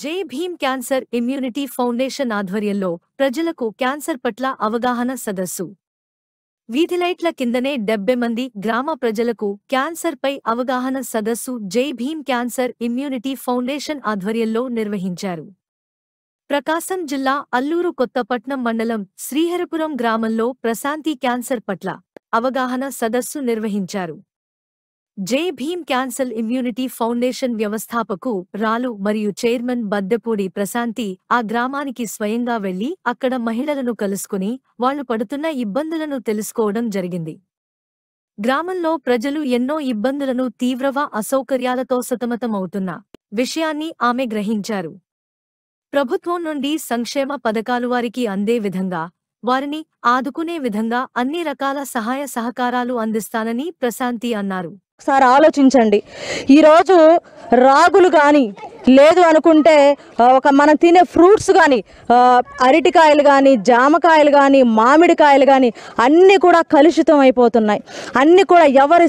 జై Bhim cancer immunity foundation ఆధ్వర్యంలో ప్రజలకు క్యాన్సర్ పట్ల అవగాహన సదస్సు. వీధిలైట్ల కిందనే 70 మంది గ్రామ ప్రజలకు క్యాన్సర్పై అవగాహన సదస్సు జై భీమ్ క్యాన్సర్ ఇమ్యూనిటీ ఫౌండేషన్ ఆధ్వర్యంలో నిర్వహించారు. ప్రకాశం జిల్లా అల్లూరు కొత్తపట్నం మండలం శ్రీహరిపురం గ్రామంలో ప్రశాంతి క్యాన్సర్ పట్ల అవగాహన సదస్సు నిర్వహించారు. జై భీమ్ క్యాన్సర్ ఇమ్యూనిటీ ఫౌండేషన్ వ్యవస్థాపకు రాలు మరియు చైర్మన్ బద్దెపూడి ప్రశాంతి ఆ గ్రామానికి స్వయంగా వెళ్లి అక్కడ మహిళలను కలుసుకుని వాళ్లు పడుతున్న ఇబ్బందులను తెలుసుకోవడం జరిగింది. గ్రామంలో ప్రజలు ఎన్నో ఇబ్బందులను తీవ్రవ అసౌకర్యాలతో సతమతమవుతున్న విషయాన్ని ఆమె గ్రహించారు. ప్రభుత్వం నుండి సంక్షేమ పథకాలు వారికి అందే విధంగా, వారిని ఆదుకునే విధంగా అన్ని రకాల సహాయ సహకారాలు అందిస్తానని ప్రశాంతి అన్నారు. ఒకసారి ఆలోచించండి. ఈరోజు రాగులు కానీ లేదు అనుకుంటే మనం తినే ఫ్రూట్స్ కానీ అరటికాయలు కానీ జామకాయలు కానీ మామిడికాయలు కానీ అన్నీ కూడా కలుషితం అయిపోతున్నాయి. అన్నీ కూడా ఎవరి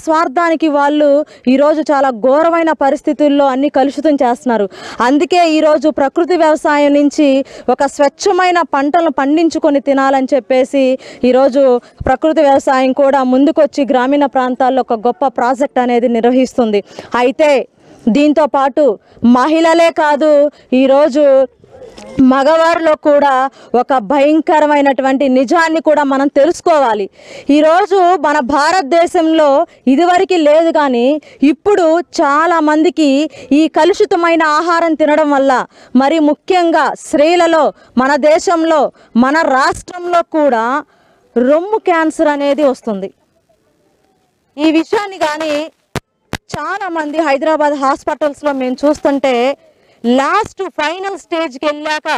స్వార్థానికి వాళ్ళు ఈరోజు చాలా ఘోరమైన పరిస్థితుల్లో అన్నీ కలుషితం చేస్తున్నారు. అందుకే ఈరోజు ప్రకృతి వ్యవసాయం నుంచి ఒక స్వచ్ఛమైన పంటలను పండించుకొని తినాలని చెప్పేసి ఈరోజు ప్రకృతి వ్యవసాయం కూడా ముందుకొచ్చి గ్రామీణ ప్రాంతాల్లో ఒక గొప్ప ప్రాజెక్ట్ అనేది నిర్వహిస్తుంది. అయితే దీంతో పాటు మహిళలే కాదు, ఈరోజు మగవారిలో కూడా ఒక భయంకరమైనటువంటి నిజాన్ని కూడా మనం తెలుసుకోవాలి. ఈరోజు మన భారతదేశంలో ఇదివరకు లేదు, కానీ ఇప్పుడు చాలామందికి ఈ కలుషితమైన ఆహారం తినడం వల్ల, మరి ముఖ్యంగా స్త్రీలలో మన దేశంలో మన రాష్ట్రంలో కూడా రొమ్ము క్యాన్సర్ అనేది వస్తుంది. ఈ విషయాన్ని కానీ చాలామంది హైదరాబాద్ హాస్పిటల్స్లో మేము చూస్తుంటే లాస్ట్ ఫైనల్ స్టేజ్కి వెళ్ళాక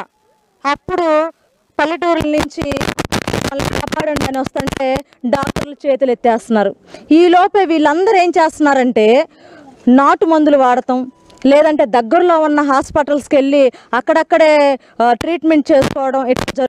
అప్పుడు పల్లెటూరుల నుంచి కాపాడండి అని వస్తుంటే డాక్టర్లు చేతులు ఎత్తేస్తున్నారు. ఈ లోపే వీళ్ళందరూ ఏం చేస్తున్నారంటే నాటు మందులు వాడటం, లేదంటే దగ్గరలో ఉన్న హాస్పిటల్స్కి వెళ్ళి అక్కడక్కడే ట్రీట్మెంట్ చేసుకోవడం ఇట్లా